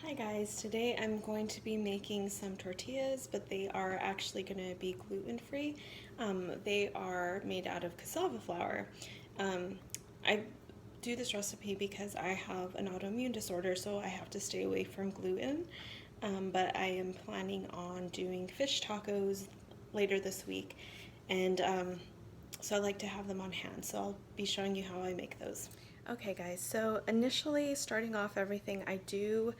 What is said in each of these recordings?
Hi guys, today I'm going to be making some tortillas, but they are actually going to be gluten-free. They are made out of cassava flour. I do this recipe because I have an autoimmune disorder, so I have to stay away from gluten. But I am planning on doing fish tacos later this week, and so I like to have them on hand, so I'll be showing you how I make those. Okay guys, so initially starting off everything, I do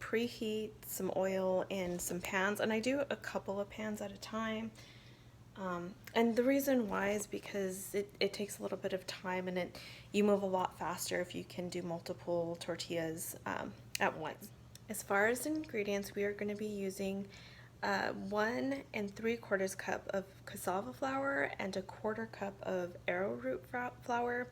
preheat some oil in some pans, and I do a couple of pans at a time. And the reason why is because it takes a little bit of time, and you move a lot faster if you can do multiple tortillas at once. As far as ingredients, we are going to be using 1 3/4 cup of cassava flour and a 1/4 cup of arrowroot flour.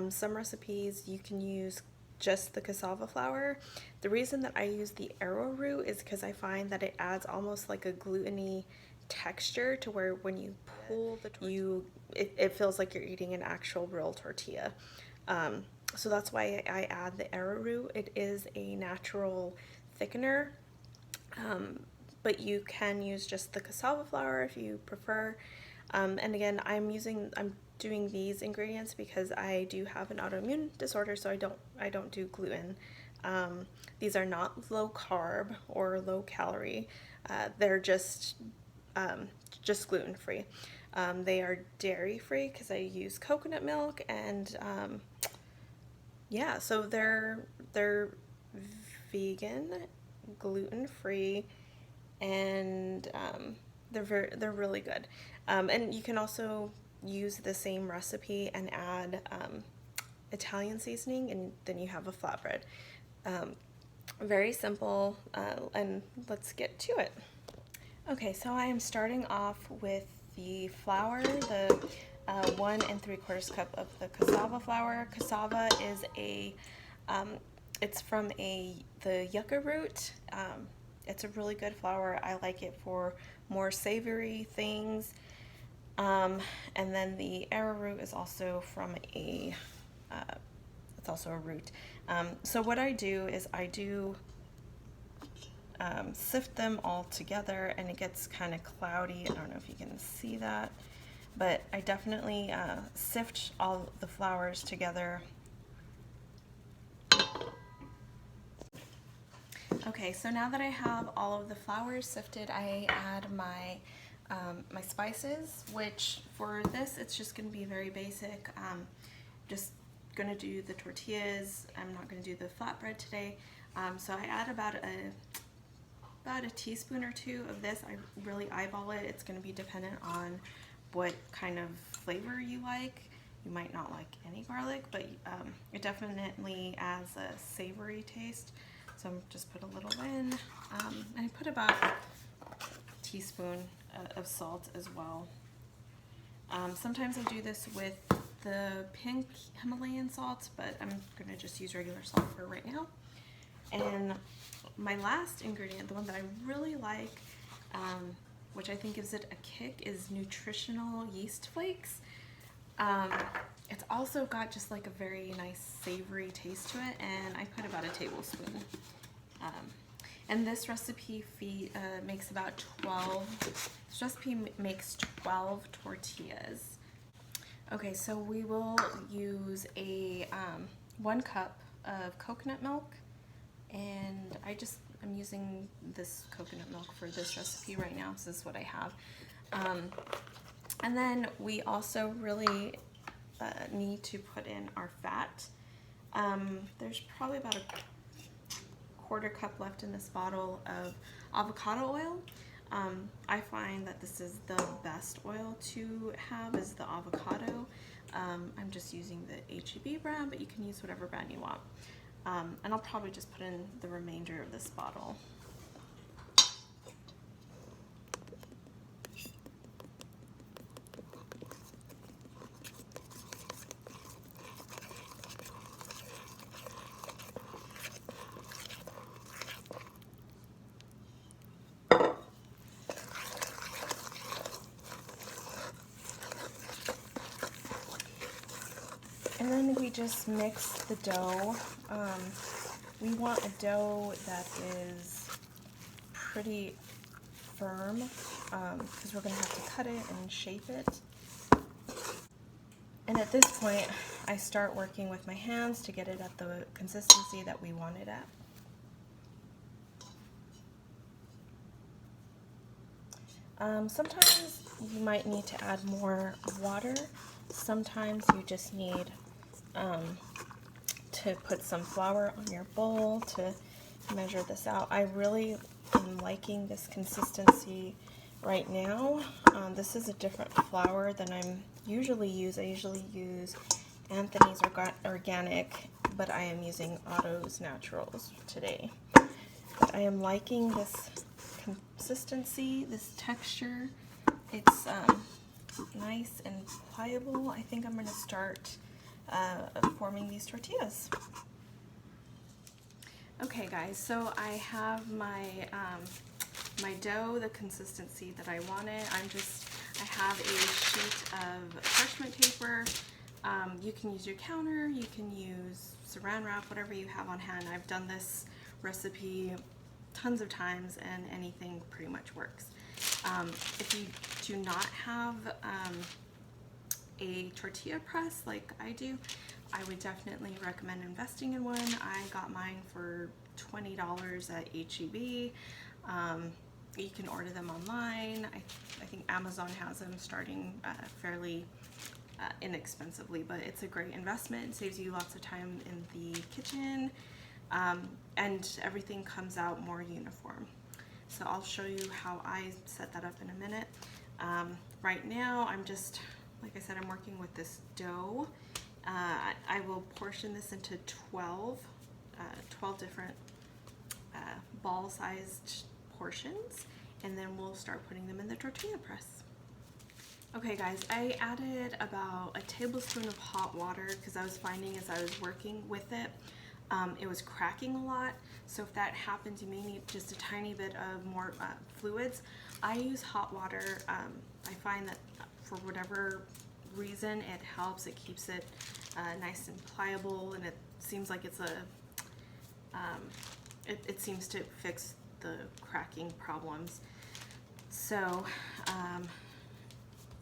Some recipes you can use just the cassava flour. The reason that I use the arrowroot is because I find that it adds almost like a gluten-y texture to where when you pull the tortilla, it feels like you're eating an actual real tortilla. So that's why I add the arrowroot. It is a natural thickener, but you can use just the cassava flour if you prefer. And again, I'm doing these ingredients because I do have an autoimmune disorder, so I don't do gluten. These are not low carb or low calorie. They're just gluten free. They are dairy free because I use coconut milk, and yeah, so they're vegan, gluten free, and they're really good. And you can also use the same recipe and add Italian seasoning, and then you have a flatbread. Very simple, and let's get to it. Okay, so I am starting off with the flour, the 1 3/4 cup of the cassava flour. Cassava is it's from the yucca root. It's a really good flour. I like it for more savory things. And then the arrowroot is also from it's also a root. So what I do is I do sift them all together, and it gets kind of cloudy. I don't know if you can see that, but I definitely sift all the flours together. Okay, so now that I have all of the flours sifted, I add my spices, which for this it's just going to be very basic. Just going to do the tortillas. I'm not going to do the flatbread today. So I add about a teaspoon or 2 of this. I really eyeball it. It's going to be dependent on what kind of flavor you like. You might not like any garlic, but it definitely adds a savory taste. So I'm just put a little in. And I put about a teaspoon of salt as well. Sometimes I do this with the pink Himalayan salt, but I'm going to just use regular salt for right now. And my last ingredient, the one that I really like, which I think gives it a kick, is nutritional yeast flakes. It's also got just like a very nice savory taste to it, and I put about a tablespoon. And this recipe makes about 12. This recipe makes 12 tortillas. Okay, so we will use a 1 cup of coconut milk, and I'm using this coconut milk for this recipe right now, so this is what I have. And then we also really need to put in our fat. There's probably about a 1/4 cup left in this bottle of avocado oil. I find that this is the best oil to have, is the avocado. I'm just using the H-E-B brand, but you can use whatever brand you want. And I'll probably just put in the remainder of this bottle. And then we just mix the dough we want a dough that is pretty firm because we're going to have to cut it and shape it. And at this point, I start working with my hands to get it at the consistency that we want it at. Sometimes you might need to add more water. Sometimes you just need to put some flour on your bowl to measure this out. I really am liking this consistency right now. This is a different flour than I'm usually use. I usually use Anthony's Organic, but I am using Otto's Naturals today. But I am liking this consistency, this texture. It's nice and pliable. I think I'm going to start forming these tortillas. Okay guys, so I have my my dough, the consistency that I wanted. I have a sheet of parchment paper. You can use your counter, you can use saran wrap, whatever you have on hand. I've done this recipe tons of times and anything pretty much works. If you do not have a tortilla press like I do, I would definitely recommend investing in one. I got mine for $20 at H-E-B. You can order them online. I think Amazon has them starting fairly inexpensively, but it's a great investment. It saves you lots of time in the kitchen, and everything comes out more uniform. So I'll show you how I set that up in a minute. Right now, I'm just, like I said, I'm working with this dough. I will portion this into 12 different ball-sized portions, and then we'll start putting them in the tortilla press. Okay guys, I added about a tablespoon of hot water because I was finding as I was working with it, it was cracking a lot. So if that happens, you may need just a tiny bit of more fluids. I use hot water. I find that for whatever reason it helps. It keeps it nice and pliable, and it seems like it's it seems to fix the cracking problems. So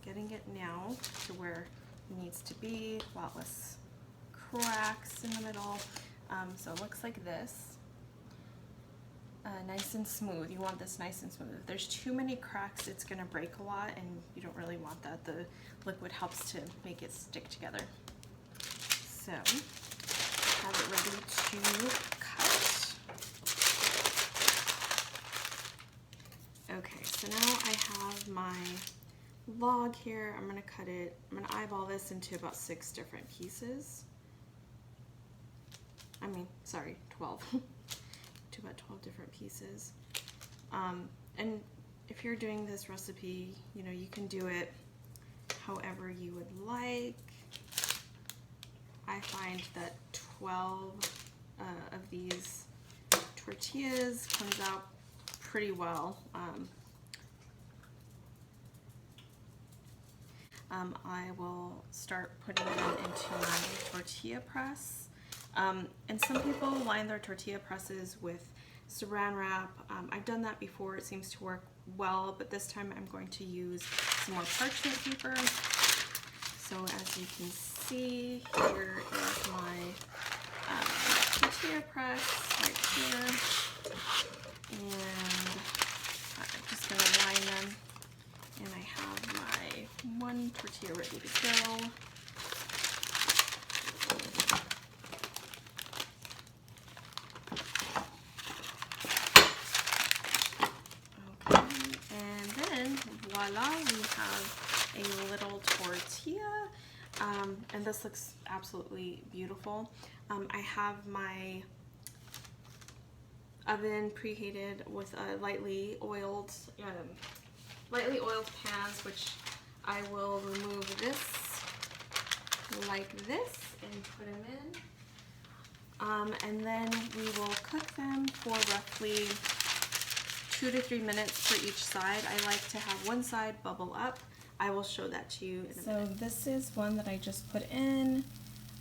getting it now to where it needs to be, a lot less cracks in the middle. So it looks like this. Nice and smooth. You want this nice and smooth. If there's too many cracks, it's going to break a lot, and you don't really want that. The liquid helps to make it stick together. So have it ready to cut. Okay, so now I have my log here. I'm going to cut it. I'm going to eyeball this into about 6 different pieces. 12. To about 12 different pieces. And if you're doing this recipe, you know, you can do it however you would like. I find that 12 of these tortillas comes out pretty well. I will start putting them into my tortilla press. And some people line their tortilla presses with saran wrap. I've done that before. It seems to work well, but this time I'm going to use some more parchment paper. So as you can see, here is my tortilla press right here. And I'm just going to line them. And I have my one tortilla ready to go. Voila, we have a little tortilla, and this looks absolutely beautiful. I have my oven preheated with a lightly oiled pans, which I will remove this like this and put them in, and then we will cook them for roughly 2 to 3 minutes for each side. I like to have one side bubble up. I will show that to you in a minute. So this is one that I just put in.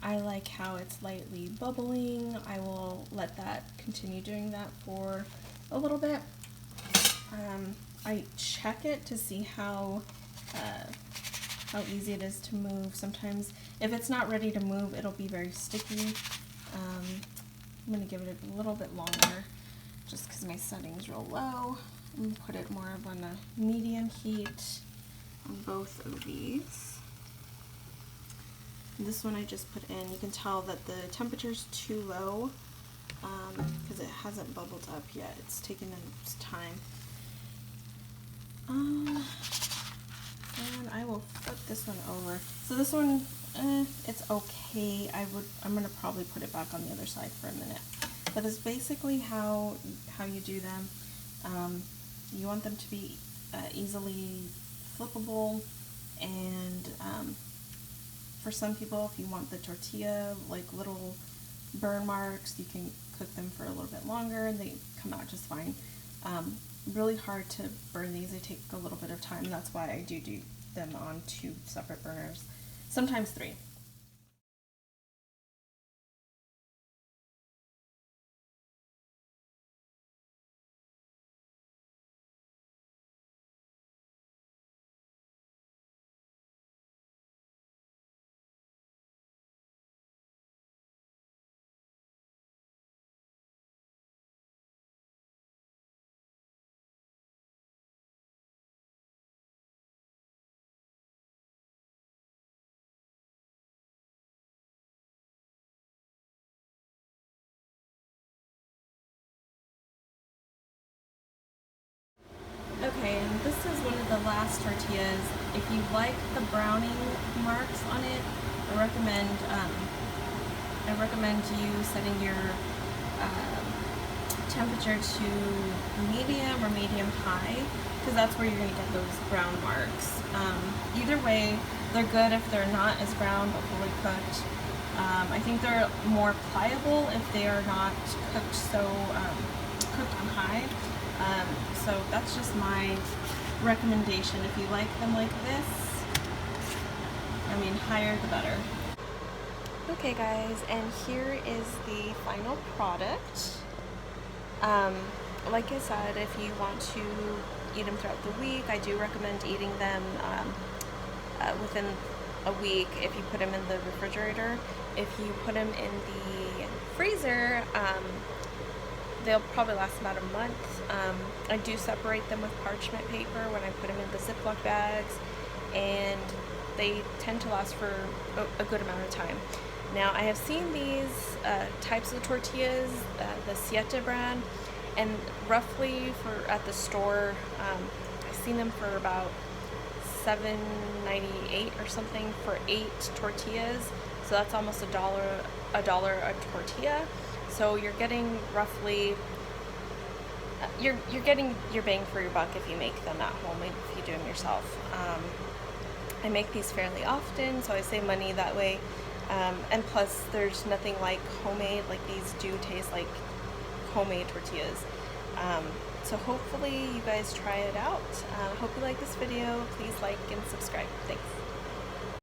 I like how it's lightly bubbling. I will let that continue doing that for a little bit. I check it to see how easy it is to move. Sometimes if it's not ready to move, it'll be very sticky. I'm going to give it a little bit longer just because my setting's real low. I'm going to put it more of on a medium heat on both of these. This one I just put in, you can tell that the temperature's too low because it hasn't bubbled up yet. It's taken its time. And I will flip this one over. So this one, it's okay. I'm gonna probably put it back on the other side for a minute. But it's basically how you do them. You want them to be easily flippable, and for some people, if you want the tortilla, like little burn marks, you can cook them for a little bit longer and they come out just fine. Really hard to burn these. They take a little bit of time. That's why I do them on 2 separate burners, sometimes 3. Okay, and this is one of the last tortillas. If you like the browning marks on it, I recommend you setting your temperature to medium or medium high, because that's where you're going to get those brown marks. Either way, they're good if they're not as brown but fully cooked. I think they're more pliable if they are not cooked cooked on high. So that's just my recommendation. If you like them like this, I mean, higher the better. Okay guys, and here is the final product. Like I said, if you want to eat them throughout the week, I do recommend eating them within a week if you put them in the refrigerator. If you put them in the freezer, they'll probably last about a month. I do separate them with parchment paper when I put them in the Ziploc bags, and they tend to last for a good amount of time. Now, I have seen these types of tortillas, the Siete brand, and roughly at the store, I've seen them for about $7.98 or something for 8 tortillas. So that's almost $1 a tortilla. So you're getting roughly, you're getting your bang for your buck if you make them at home, if you do them yourself. I make these fairly often, so I save money that way. And plus, there's nothing like homemade. Like, these do taste like homemade tortillas. So hopefully you guys try it out. Hope you like this video. Please like and subscribe. Thanks.